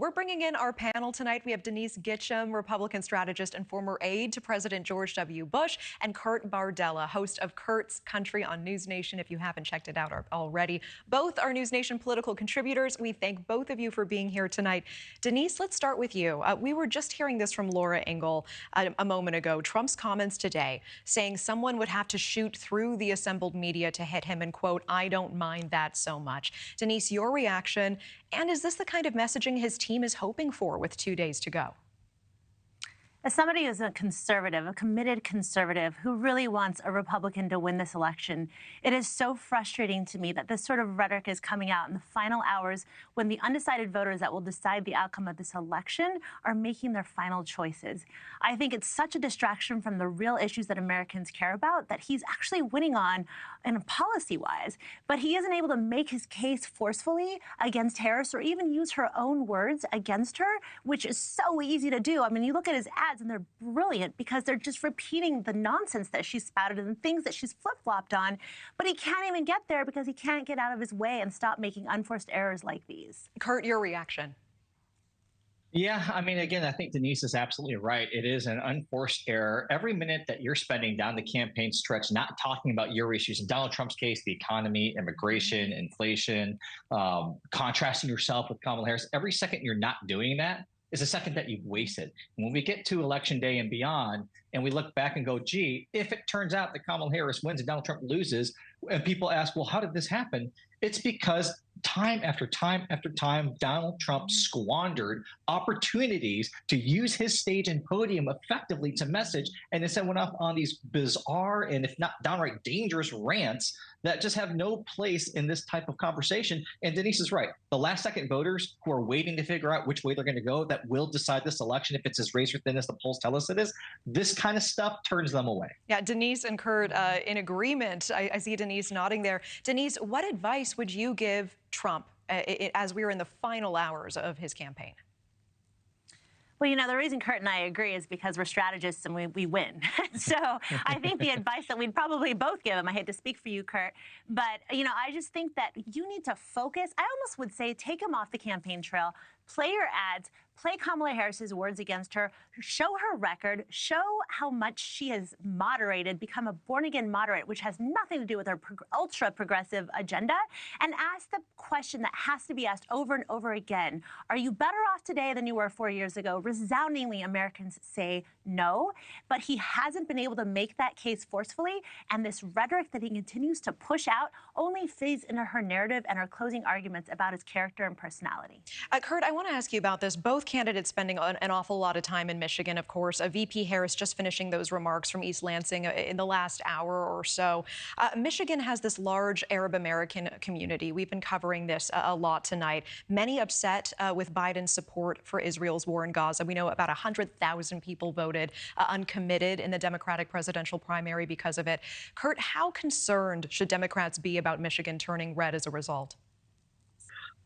We're bringing in our panel tonight. We have Denise Gitsham, Republican strategist and former aide to President George W. Bush, and Kurt Bardella, host of Kurt's Country on NewsNation, if you haven't checked it out already. Both are NewsNation political contributors. We thank both of you for being here tonight. Denise, let's start with you. We were just hearing this from Laura Ingle a moment ago. Trump's comments today saying someone would have to shoot through the assembled media to hit him, and quote, "I don't mind that so much." Denise, your reaction, and is this the kind of messaging his team is hoping for with 2 days to go? As somebody who's a conservative, a committed conservative who really wants a Republican to win this election, it is so frustrating to me that this sort of rhetoric is coming out in the final hours when the undecided voters that will decide the outcome of this election are making their final choices. I think it's such a distraction from the real issues that Americans care about that he's actually winning on in policy-wise, but he isn't able to make his case forcefully against Harris or even use her own words against her, which is so easy to do. I mean, you look at his ads and they're brilliant because they're just repeating the nonsense that she spouted and the things that she's flip-flopped on, but he can't even get there because he can't get out of his way and stop making unforced errors like these. Kurt, your reaction? Yeah, I mean, again, I think Denise is absolutely right. It is an unforced error. Every minute that you're spending down the campaign stretch not talking about your issues, in Donald Trump's case, the economy, immigration, inflation, contrasting yourself with Kamala Harris, every second you're not doing that is a second that you've wasted. And when we get to Election Day and beyond, and we look back and go, gee, if it turns out that Kamala Harris wins and Donald Trump loses, and people ask, well, how did this happen? It's because time after time after time, Donald Trump squandered opportunities to use his stage and podium effectively to message, and instead went off on these bizarre and if not downright dangerous rants that just have no place in this type of conversation. And Denise is right. The last second voters who are waiting to figure out which way they're going to go that will decide this election, if it's as razor thin as the polls tell us it is, this kind of stuff turns them away. Yeah, Denise and Kurt in agreement. I see Denise nodding there. Denise, what advice would you give Trump as we are in the final hours of his campaign? Well, you know, the reason Kurt and I agree is because we're strategists and we win. So I think the advice that we'd probably both give him, I hate to speak for you, Kurt, but, you know, I just think that you need to focus. I almost would say take him off the campaign trail, play your ads, play Kamala Harris's words against her, show her record, show how much she has moderated, become a born-again moderate, which has nothing to do with her ultra-progressive agenda, and ask the question that has to be asked over and over again. Are you better off today than you were 4 years ago? Resoundingly, Americans say no, but he hasn't been able to make that case forcefully, and this rhetoric that he continues to push out only feeds into her narrative and her closing arguments about his character and personality. Kurt, I want to ask you about this. Both candidates spending an awful lot of time in Michigan, of course. VP Harris just finishing those remarks from East Lansing in the last hour or so. Michigan has this large Arab American community. We've been covering this a lot tonight. Many upset with Biden's support for Israel's war in Gaza. We know about 100,000 people voted uncommitted in the Democratic presidential primary because of it. Kurt, how concerned should Democrats be about Michigan turning red as a result?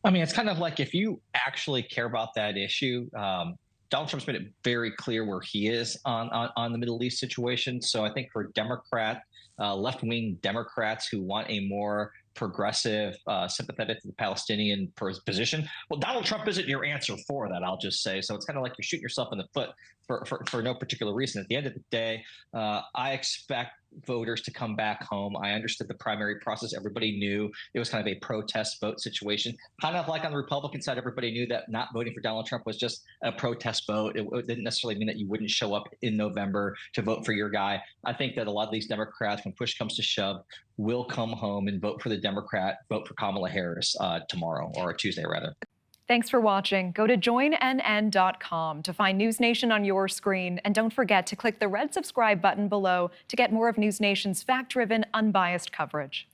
I mean, it's kind of like if you actually care about that issue, Donald Trump's made it very clear where he is on the Middle East situation. So I think for Democrat, left-wing Democrats who want a more progressive, sympathetic to the Palestinian position, well, Donald Trump isn't your answer for that, I'll just say. So it's kind of like you're shooting yourself in the foot for no particular reason. At the end of the day, I expect voters to come back home. I understood the primary process. Everybody knew it was kind of a protest vote situation. Kind of like on the Republican side, everybody knew that not voting for Donald Trump was just a protest vote. It didn't necessarily mean that you wouldn't show up in November to vote for your guy. I think that a lot of these Democrats, when push comes to shove, will come home and vote for the Democrat, vote for Kamala Harris tomorrow, or Tuesday rather. Thanks for watching. Go to joinnn.com to find NewsNation on your screen. And don't forget to click the red subscribe button below to get more of NewsNation's fact-driven, unbiased coverage.